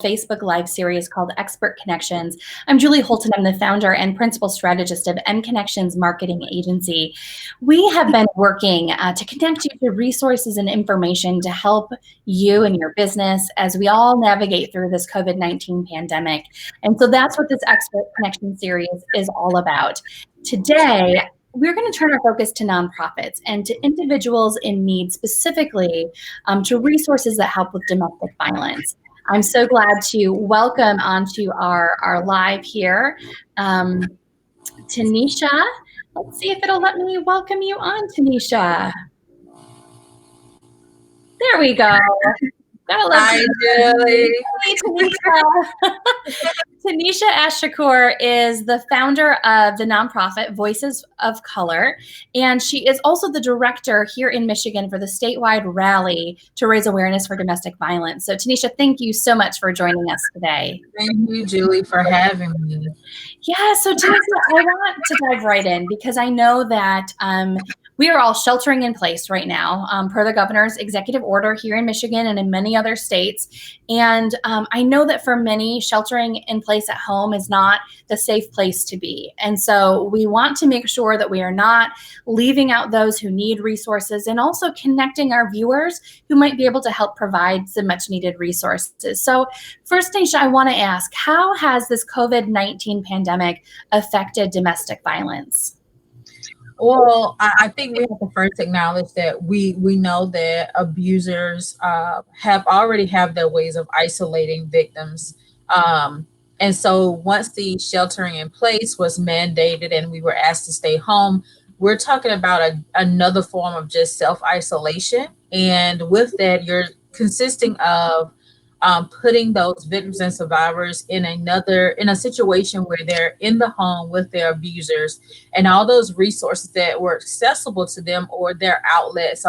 Facebook Live series called Expert Connections. I'm Julie Holton. I'm the founder and principal strategist of mConnexions Marketing Agency. We have been working to connect you to resources and information to help you and your business as we all navigate through this COVID-19 pandemic. And so that's what this Expert Connection series is all about. Today, we're going to turn our focus to nonprofits and to individuals in need, specifically to resources that help with domestic violence. I'm so glad to welcome onto our live here, Tanesha. Let's see if it'll let me welcome you on, Tanesha. There we go. Hi, Julie. Hey, Tanesha. Tanesha Ash-Shakoor is the founder of the nonprofit Voices of Color, and she is also the director here in Michigan for the statewide rally to raise awareness for domestic violence. So, Tanesha, thank you so much for joining us today. Thank you, Julie, for having me. Yeah, so Tanesha, I want to dive right in because I know that we are all sheltering in place right now per the governor's executive order here in Michigan and in many other states. And I know that for many, sheltering in place at home is not the safe place to be. And so we want to make sure that we are not leaving out those who need resources and also connecting our viewers who might be able to help provide some much needed resources. So first, Nisha, I want to ask, how has this COVID-19 pandemic affected domestic violence? Well, I think we have to first acknowledge that we know that abusers already have their ways of isolating victims. And so once the sheltering in place was mandated and we were asked to stay home, we're talking about another form of just self-isolation. And with that, you're consisting of putting those victims and survivors in a situation where they're in the home with their abusers, and all those resources that were accessible to them or their outlets.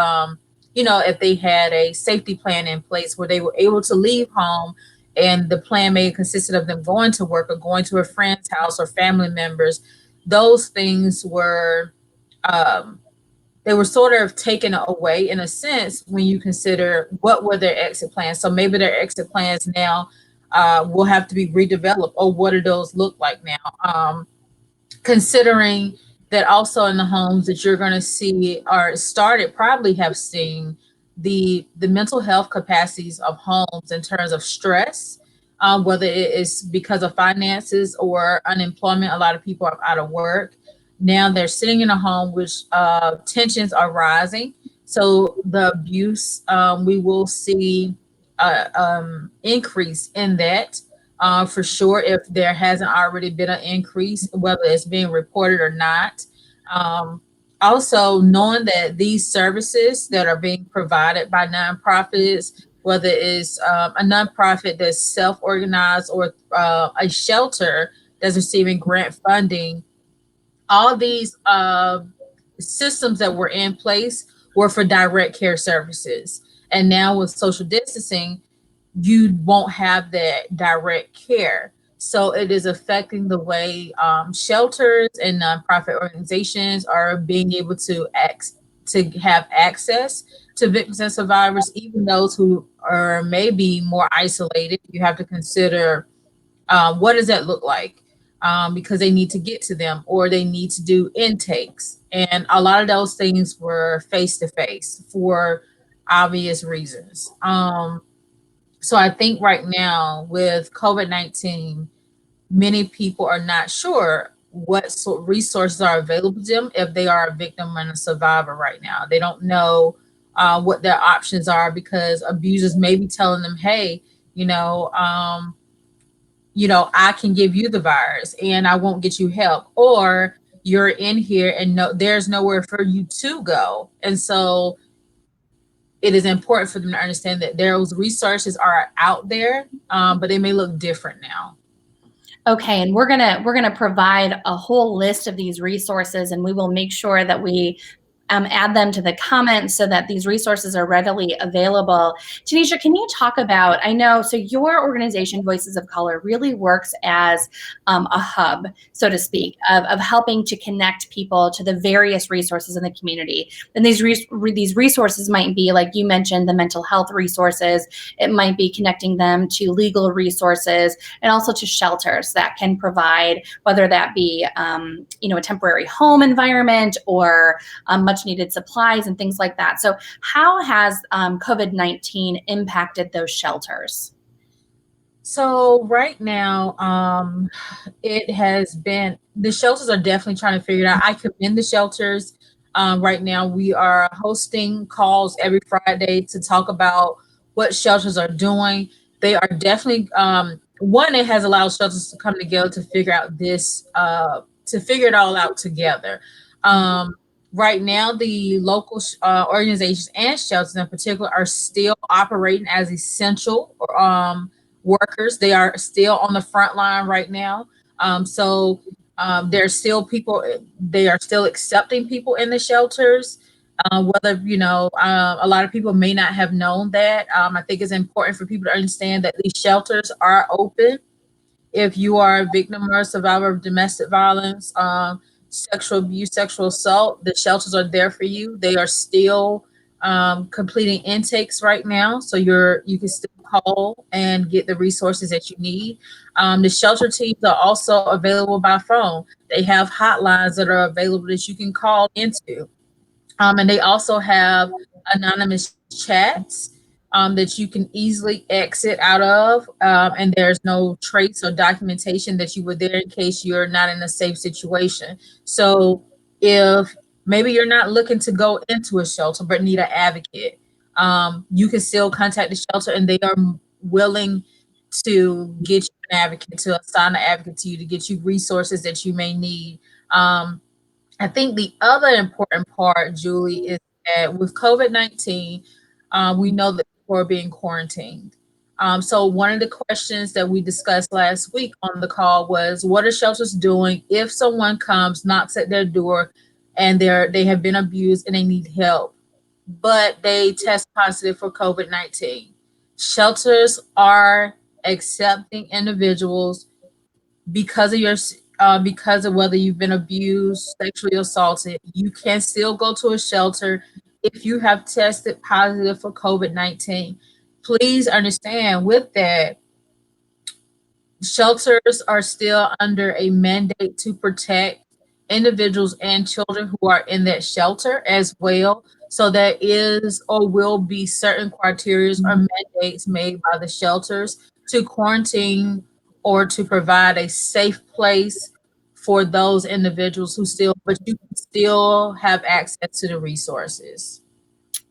If they had a safety plan in place where they were able to leave home, and the plan may have consisted of them going to work or going to a friend's house or family members, those things were they were sort of taken away in a sense when you consider what were their exit plans. So maybe their exit plans now will have to be redeveloped, or what do those look like now? Considering that also in the homes that you're going to see or probably have seen the mental health capacities of homes in terms of stress, whether it is because of finances or unemployment. A lot of people are out of work. Now they're sitting in a home which tensions are rising. So the abuse, we will see increase in that for sure, if there hasn't already been an increase, whether it's being reported or not. Also, knowing that these services that are being provided by nonprofits, whether it's a nonprofit that's self-organized or a shelter that's receiving grant funding, all these systems that were in place were for direct care services. And now with social distancing, you won't have that direct care. So it is affecting the way shelters and nonprofit organizations are being able to have access to victims and survivors, even those who are maybe more isolated. You have to consider what does that look like? Because they need to get to them, or they need to do intakes. And a lot of those things were face-to-face for obvious reasons. So I think right now with COVID-19, many people are not sure what sort of resources are available to them if they are a victim and a survivor right now. They don't know what their options are, because abusers may be telling them, hey, I can give you the virus and I won't get you help, or you're in here and there's nowhere for you to go. And so it is important for them to understand that those resources are out there, but they may look different now. Okay, and we're gonna provide a whole list of these resources, and we will make sure that we add them to the comments so that these resources are readily available. Tanesha, can you talk about, I know, so your organization, Voices of Color, really works as a hub, so to speak, of helping to connect people to the various resources in the community. And these resources might be, like you mentioned, the mental health resources. It might be connecting them to legal resources and also to shelters that can provide, whether that be a temporary home environment or much needed supplies and things like that. So how has COVID-19 impacted those shelters? So right now, it has been, the shelters are definitely trying to figure it out. I commend the shelters. Right now, we are hosting calls every Friday to talk about what shelters are doing. They are definitely, one, it has allowed shelters to come together to figure out this, to figure it all out together. Right now, the local organizations and shelters in particular are still operating as essential workers. They are still on the front line right now. There's still people, they are still accepting people in the shelters. A lot of people may not have known that. I think it's important for people to understand that these shelters are open. If you are a victim or a survivor of domestic violence, sexual abuse, sexual assault, the shelters are there for you. They are still completing intakes right now, so you can still call and get the resources that you need. The shelter teams are also available by phone. They have hotlines that are available that you can call into. And they also have anonymous chats that you can easily exit out of. And there's no trace or documentation that you were there in case you're not in a safe situation. So if maybe you're not looking to go into a shelter but need an advocate, you can still contact the shelter and they are willing to get you an advocate, to assign an advocate to you, to get you resources that you may need. I think the other important part, Julie, is that with COVID-19, we know that people are being quarantined. So one of the questions that we discussed last week on the call was, what are shelters doing if someone comes, knocks at their door, and they have been abused and they need help, but they test positive for COVID-19? Shelters are accepting individuals because of because of whether you've been abused, sexually assaulted. You can still go to a shelter if you have tested positive for COVID-19. Please understand with that, shelters are still under a mandate to protect individuals and children who are in that shelter as well. So there is or will be certain criteria or mandates made by the shelters to quarantine or to provide a safe place for those individuals but you can still have access to the resources.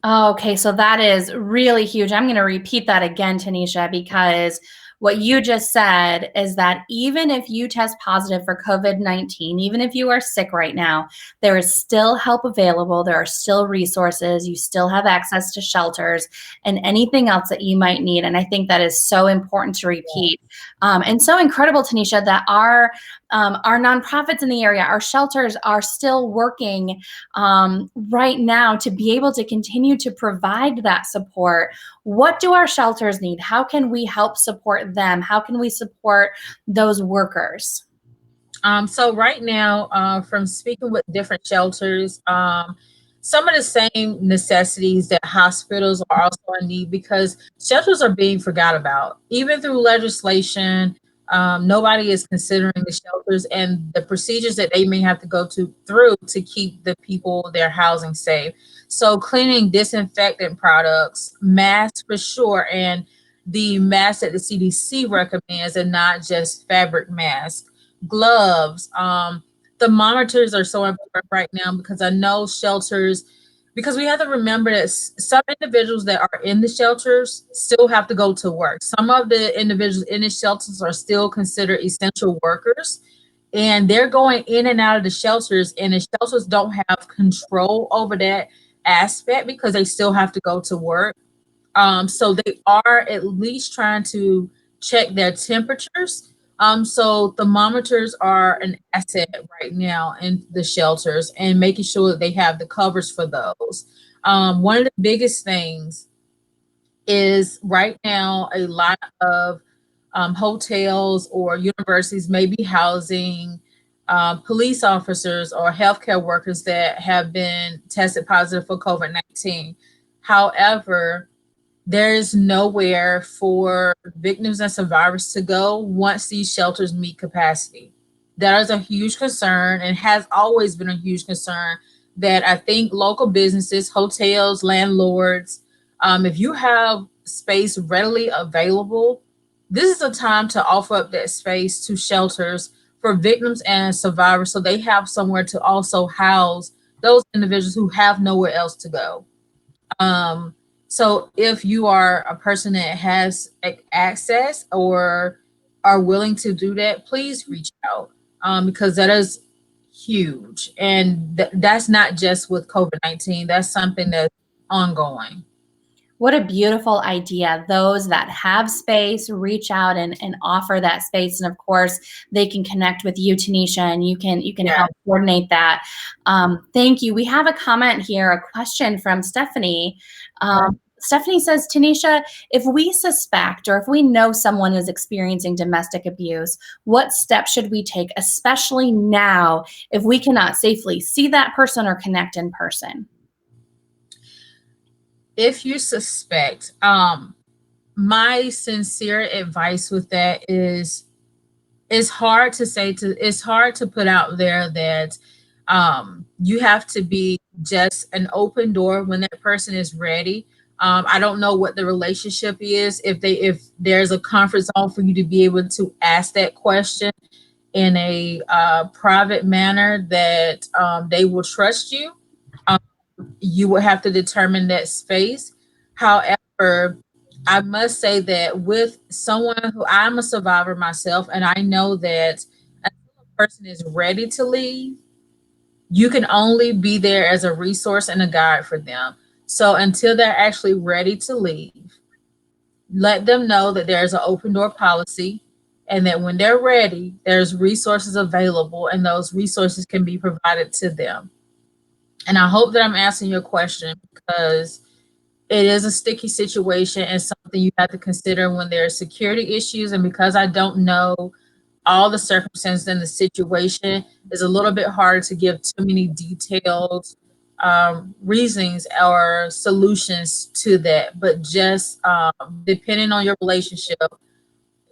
Oh, okay, so that is really huge. I'm going to repeat that again, Tanesha, because what you just said is that even if you test positive for COVID-19, even if you are sick right now, there is still help available. There are still resources. You still have access to shelters and anything else that you might need. And I think that is so important to repeat. And so incredible, Tanesha, that our nonprofits in the area, our shelters are still working right now to be able to continue to provide that support. What do our shelters need? How can we help support them? How can we support those workers? So right now, from speaking with different shelters, some of the same necessities that hospitals are also in need, because shelters are being forgot about. Even through legislation, nobody is considering the shelters and the procedures that they may have to go through to keep the people, their housing safe. So cleaning, disinfectant products, masks for sure, and the masks that the CDC recommends, and not just fabric masks, gloves. The monitors are so important right now, because I know shelters, because we have to remember that some individuals that are in the shelters still have to go to work. Some of the individuals in the shelters are still considered essential workers, and they're going in and out of the shelters, and the shelters don't have control over that aspect because they still have to go to work. So they are at least trying to check their temperatures So thermometers are an asset right now in the shelters, and making sure that they have the covers for those. One of the biggest things is right now a lot of hotels or universities may be housing police officers or healthcare workers that have been tested positive for COVID-19. However, there's nowhere for victims and survivors to go once these shelters meet capacity. That is a huge concern and has always been a huge concern that I think local businesses, hotels, landlords, if you have space readily available, this is a time to offer up that space to shelters for victims and survivors so they have somewhere to also house those individuals who have nowhere else to go. Um, so if you are a person that has access or are willing to do that, please reach out because that is huge. And that's not just with COVID-19, that's something that's ongoing. What a beautiful idea. Those that have space, reach out and offer that space. And of course, they can connect with you, Tanesha, and you can Yeah. help coordinate that. Thank you. We have a comment here, a question from Stephanie. Stephanie says, Tanesha, if we suspect or if we know someone is experiencing domestic abuse, what steps should we take, especially now, if we cannot safely see that person or connect in person? If you suspect, my sincere advice with that is it's hard to put out there that you have to be just an open door when that person is ready. I don't know what the relationship is, if there's a comfort zone for you to be able to ask that question in a private manner that they will trust you. um, you will have to determine that space. However, I must say that with someone who, I'm a survivor myself, and I know that until a person is ready to leave, you can only be there as a resource and a guide for them. So until they're actually ready to leave, let them know that there's an open door policy and that when they're ready, there's resources available and those resources can be provided to them. And I hope that I'm answering your question because it is a sticky situation and something you have to consider when there are security issues. And because I don't know all the circumstances in the situation, it's a little bit hard to give too many detailed reasons or solutions to that. But just depending on your relationship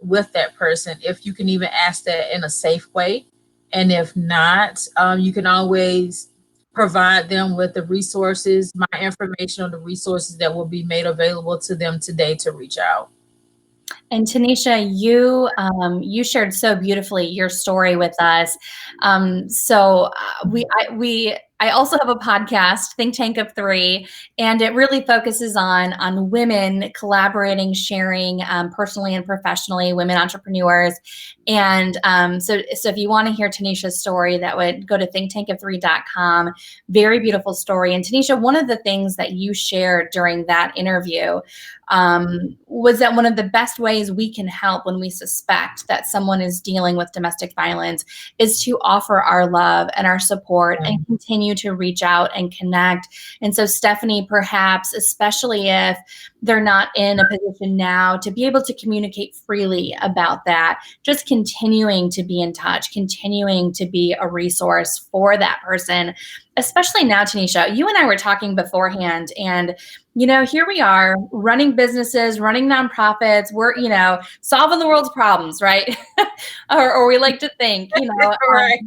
with that person, if you can even ask that in a safe way. And if not, you can always provide them with the resources, my information, or the resources that will be made available to them today to reach out. And Tanesha, you shared so beautifully your story with us. I also have a podcast, Think Tank of Three, and it really focuses on women collaborating, sharing personally and professionally, women entrepreneurs. And so if you want to hear Tanesha's story, that would go to thinktankof3.com. Very beautiful story. And Tanesha, one of the things that you shared during that interview was that one of the best ways we can help when we suspect that someone is dealing with domestic violence is to offer our love and our support and continue to reach out and connect. And so, Stephanie, perhaps, especially if they're not in a position now to be able to communicate freely about that, just continuing to be in touch, continuing to be a resource for that person, especially now, Tanesha. You and I were talking beforehand, and here we are running businesses, running nonprofits. We're, solving the world's problems, right? or we like to think, Right.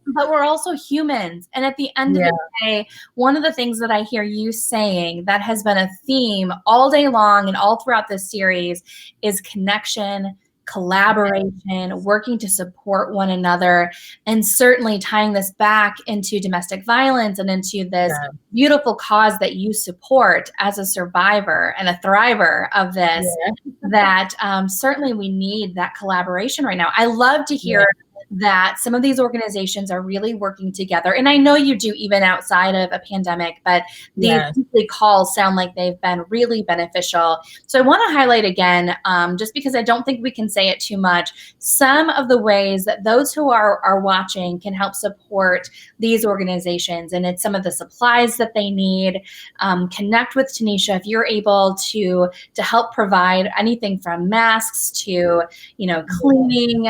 but we're also humans. And at the end of the day, one of the things that I hear you saying that has been a theme all day long and all throughout this series is connection, collaboration, working to support one another, and certainly tying this back into domestic violence and into this beautiful cause that you support as a survivor and a thriver of this, that certainly we need that collaboration right now. I love to hear that some of these organizations are really working together. And I know you do even outside of a pandemic, but these Yes. weekly calls sound like they've been really beneficial. So I want to highlight again, just because I don't think we can say it too much, some of the ways that those who are watching can help support these organizations. And it's some of the supplies that they need. Connect with Tanesha if you're able to help provide anything from masks to, cleaning,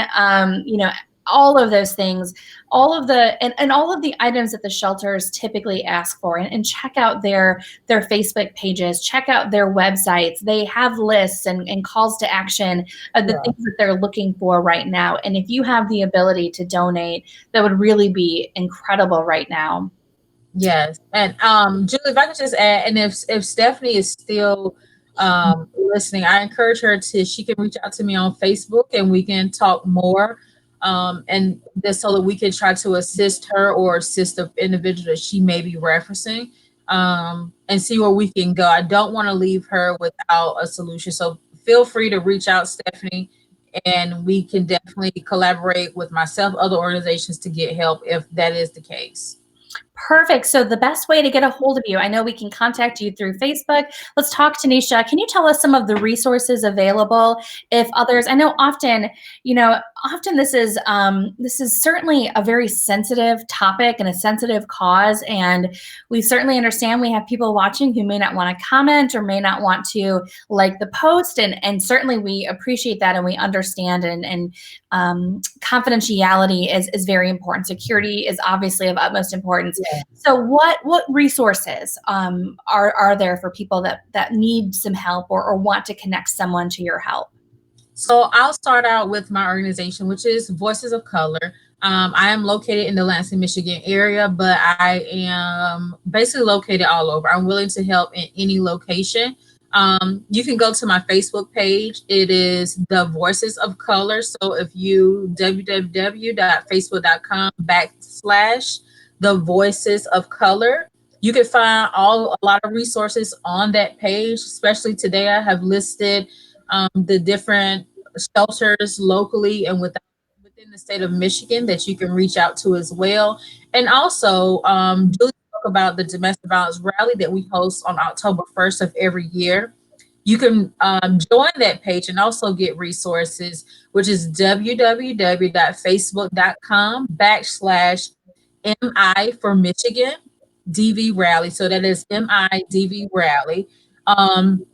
all of those things, all of the and all of the items that the shelters typically ask for, and check out their Facebook pages, check out their websites. They have lists and calls to action of the Yeah. things that they're looking for right now. And if you have the ability to donate, that would really be incredible right now. Yes. And Julie, if I could just add, and if Stephanie is still listening, I encourage her to she can reach out to me on Facebook and we can talk more. And just so that we can try to assist her or assist the individual that she may be referencing, and see where we can go. I don't want to leave her without a solution. So feel free to reach out, Stephanie, and we can definitely collaborate with myself, other organizations to get help if that is the case. Perfect. So the best way to get a hold of you, I know we can contact you through Facebook. Let's talk, Tanesha. Can you tell us some of the resources available? If others, I know often this is certainly a very sensitive topic and a sensitive cause, and we certainly understand we have people watching who may not want to comment or may not want to like the post, and certainly we appreciate that and we understand, and confidentiality is very important. Security is obviously of utmost importance. Yeah. So what resources are there for people that need some help or want to connect someone to your help? So I'll start out with my organization, which is Voices of Color. I am located in the Lansing, Michigan area, but I am basically located all over. I'm willing to help in any location. You can go to my Facebook page. It is the Voices of Color. So if you www.facebook.com/, the Voices of Color, you can find a lot of resources on that page. Especially today, I have listed the different shelters locally and within the state of Michigan that you can reach out to as well. And also, Julie spoke about the domestic violence rally that we host on October 1st of every year. You can join that page and also get resources, which is www.facebook.com/MI for Michigan DV Rally. So that is MIDV Rally. And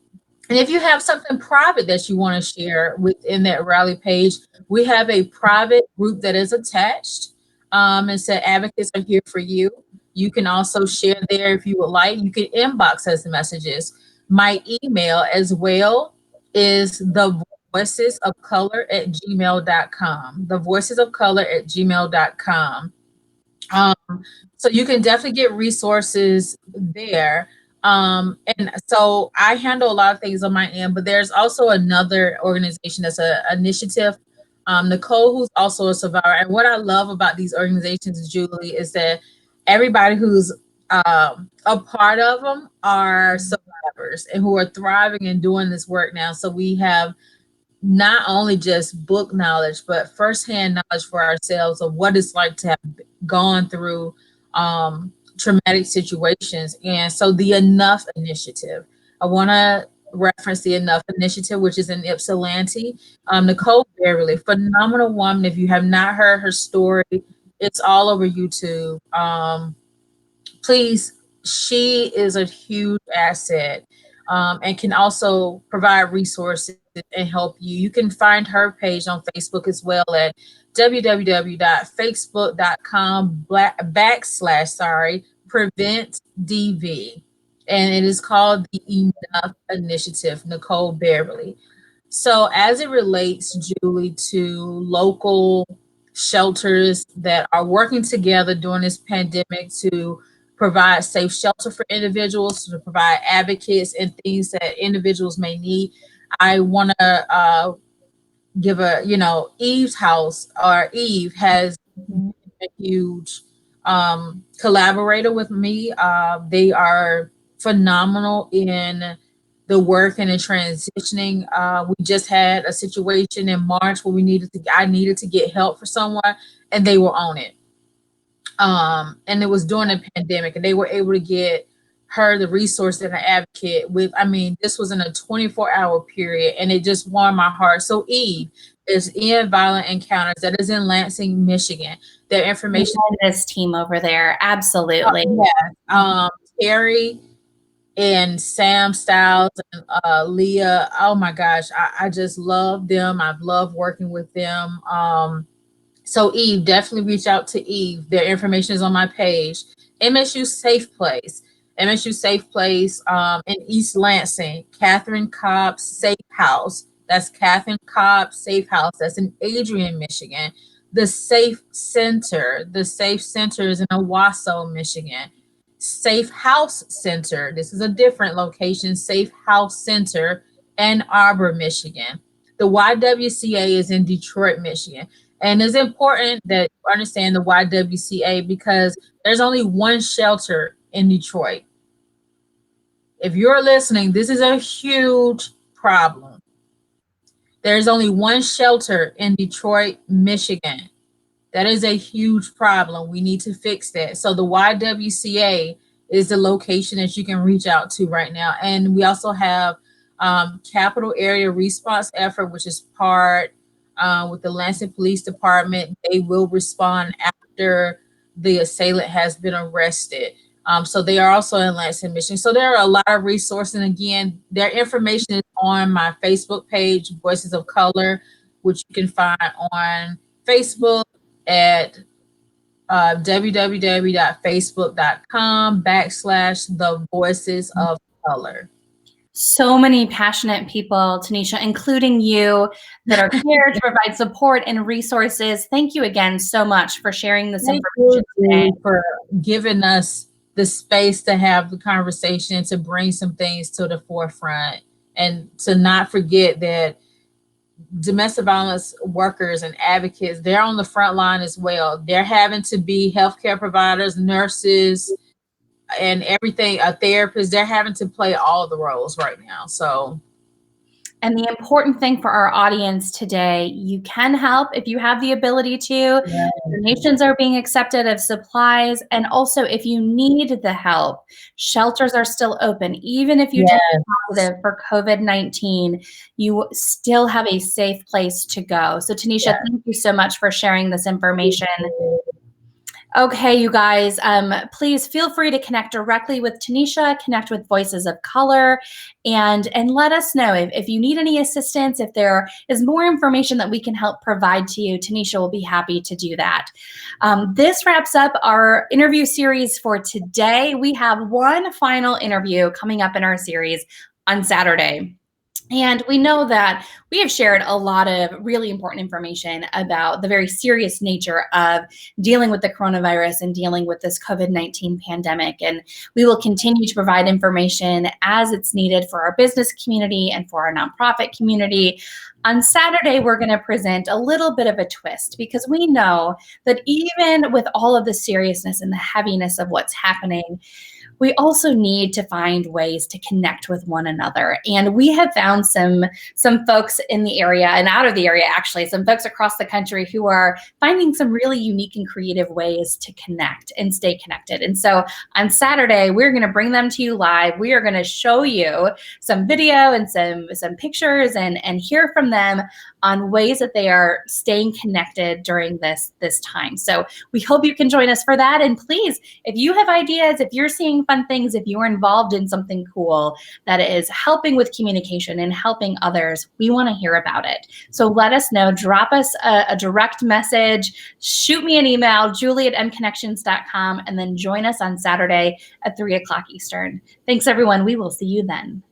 if you have something private that you want to share within that rally page, we have a private group that is attached, and said advocates are here for you. You can also share there if you would like. You can inbox us messages. My email as well is the voices of color at gmail.com. The voices of color at gmail.com. Um, so you can definitely get resources there. And so I handle a lot of things on my end, but there's also another organization that's an initiative. Nicole, who's also a survivor. And what I love about these organizations, Julie, is that everybody who's a part of them are survivors and who are thriving and doing this work now. So we have not only just book knowledge, but firsthand knowledge for ourselves of what it's like to have gone through traumatic situations. And so the Enough Initiative, I want to reference the Enough Initiative, which is in Ypsilanti. Nicole Beverly, phenomenal woman. If you have not heard her story, it's all over YouTube. Please, she is a huge asset, and can also provide resources and help you. You can find her page on Facebook as well at www.facebook.com/prevent DV. And it is called the Enough Initiative, Nicole Beverly. So, as it relates, Julie, to local shelters that are working together during this pandemic to provide safe shelter for individuals, to provide advocates and things that individuals may need, I want to give Eve's house, or Eve has been a huge collaborator with me. They are phenomenal in the work and the transitioning. We just had a situation in March where I needed to get help for someone, and they were on it. And it was during the pandemic, and they were able to get her the resource and an advocate with. I mean, this was in a 24-hour period, and it just warmed my heart. So Eve is in Violent Encounters, that is in Lansing, Michigan. Their information. This team over there, absolutely. Terry and Sam Styles and Leah. Oh my gosh, I just love them. I've loved working with them. So Eve, definitely reach out to Eve. Their information is on my page. MSU Safe Place. MSU Safe Place in East Lansing. Catherine Cobb Safe House. That's Catherine Cobb Safe House. That's in Adrian, Michigan. The Safe Center. The Safe Center is in Owasso, Michigan. Safe House Center. This is a different location. Safe House Center, Ann Arbor, Michigan. The YWCA is in Detroit, Michigan. And it's important that you understand the YWCA because there's only one shelter in Detroit. If you're listening, this is a huge problem. There's only one shelter in Detroit, Michigan. That is a huge problem. We need to fix that. So the YWCA is the location that you can reach out to right now. And we also have Capital Area Response Effort, which is part with the Lansing Police Department. They will respond after the assailant has been arrested. So they are also in Lansing, Michigan. So there are a lot of resources. And again, their information is on my Facebook page, Voices of Color, which you can find on Facebook at www.facebook.com/the Voices of Color. So many passionate people, Tanesha, including you, that are here to provide support and resources. Thank you again so much for sharing this information today. For giving us the space to have the conversation, to bring some things to the forefront, and to not forget that domestic violence workers and advocates, they're on the front line as well. They're having to be healthcare providers, nurses, and everything, a therapist. They're having to play all the roles right now. So, and the important thing for our audience today, you can help if you have the ability to. yeah. Donations are being accepted of supplies. And also, if you need the help, shelters are still open. Even if you test positive for COVID-19, you still have a safe place to go. So Tanesha, thank you so much for sharing this information. Okay, you guys, please feel free to connect directly with Tanesha, connect with Voices of Color, and let us know if you need any assistance, if there is more information that we can help provide to you. Tanesha will be happy to do that. This wraps up our interview series for today. We have one final interview coming up in our series on Saturday. And we know that we have shared a lot of really important information about the very serious nature of dealing with the coronavirus and dealing with this COVID-19 pandemic. And we will continue to provide information as it's needed for our business community and for our nonprofit community. On Saturday, we're going to present a little bit of a twist because we know that even with all of the seriousness and the heaviness of what's happening, we also need to find ways to connect with one another. And we have found some folks in the area and out of the area, actually, some folks across the country who are finding some really unique and creative ways to connect and stay connected. And so on Saturday, we're going to bring them to you live. We are going to show you some video and some pictures and hear from them on ways that they are staying connected during this time. So we hope you can join us for that. And please, if you have ideas, if you're seeing fun things, if you're involved in something cool that is helping with communication and helping others, we want to hear about it. So let us know, drop us a direct message, shoot me an email, julie@mConnexions.com, and then join us on Saturday at 3 o'clock Eastern. Thanks, everyone. We will see you then.